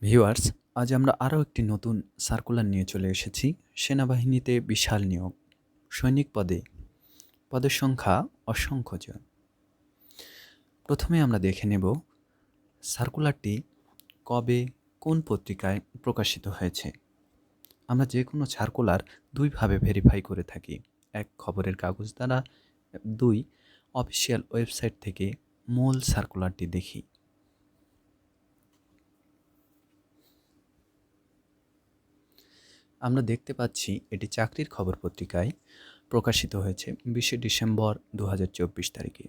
Viewers, আজ আমরা আরও একটি নতুন সার্কুলার নিয়ে চলে এসেছি। সেনাবাহিনীতে বিশাল নিয়োগ, সৈনিক পদে পদের সংখ্যা অসংখ্যজন। প্রথমে আমরা দেখে নেব সার্কুলারটি কবে কোন পত্রিকায় প্রকাশিত হয়েছে। আমরা যে কোনো সার্কুলার দুইভাবে ভেরিফাই করে থাকি, এক খবরের কাগজ দ্বারা, দুই অফিসিয়াল ওয়েবসাইট থেকে মূল সার্কুলারটি দেখি। আমরা দেখতে পাচ্ছি এটি চাকরির খবর পত্রিকায় প্রকাশিত হয়েছে 20শে ডিসেম্বর 2024 তারিখে।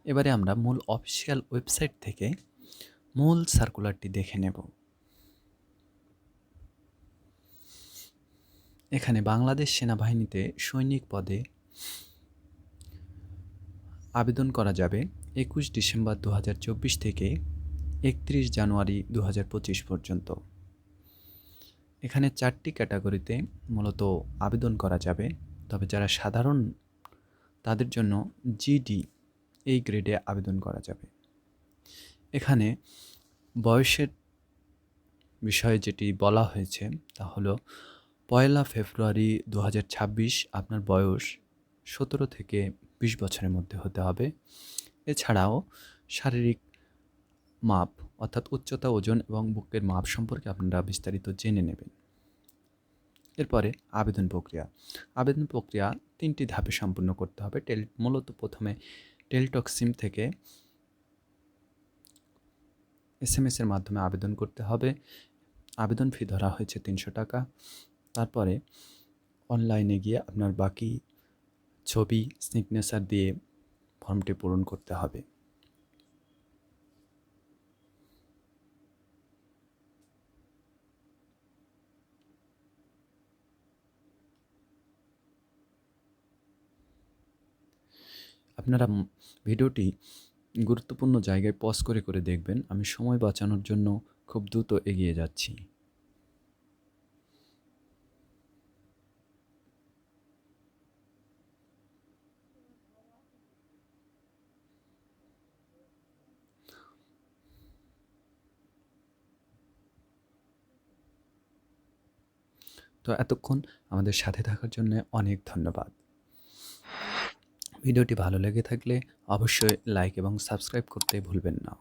এবারে আমরা মূল অফিসিয়াল ওয়েবসাইট থেকে মূল সার্কুলারটি দেখে নেব। এখানে বাংলাদেশ সেনাবাহিনীতে সৈনিক পদে আবেদন করা যাবে 21 ডিসেম্বর 2024 থেকে 31 জানুয়ারি 2025 পর্যন্ত। এখানে 4টি ক্যাটাগরিতে মূলত আবেদন করা যাবে, তবে যারা সাধারণ তাদের জন্য জিডি এই গ্রেডে আবেদন করা যাবে। এখানে বয়সের বিষয়ে যেটি বলা হয়েছে তা হলো 1 ফেব্রুয়ারি 2026 আপনার বয়স 17 থেকে 20 বছরের মধ্যে হতে হবে। এছাড়াও শারীরিক মাপ অর্থাৎ উচ্চতা, ওজন এবং বুকের মাপ সম্পর্কে আপনারা বিস্তারিত জেনে নেবেন। এরপরে আবেদন প্রক্রিয়া। আবেদন প্রক্রিয়া 3টি ধাপে সম্পূর্ণ করতে হবে। মূলত প্রথমে টেলিটক সিম থেকে SMS এর মাধ্যমে আবেদন করতে হবে। আবেদন ফি ধরা হয়েছে 300 টাকা। তারপরে অনলাইনে গিয়ে আপনার বাকি ছবি, সিগনেচার দিয়ে ফর্মটি পূরণ করতে হবে। আপনারা ভিডিওটি গুরুত্বপূর্ণ জায়গায় পজ করে করে দেখবেন। আমি সময় বাঁচানোর জন্য খুব দ্রুত এগিয়ে যাচ্ছি। তো এতক্ষণ আমাদের সাথে থাকার জন্য অনেক ধন্যবাদ। ভিডিওটি ভালো লেগে থাকলে অবশ্যই লাইক এবং সাবস্ক্রাইব করতে ভুলবেন না।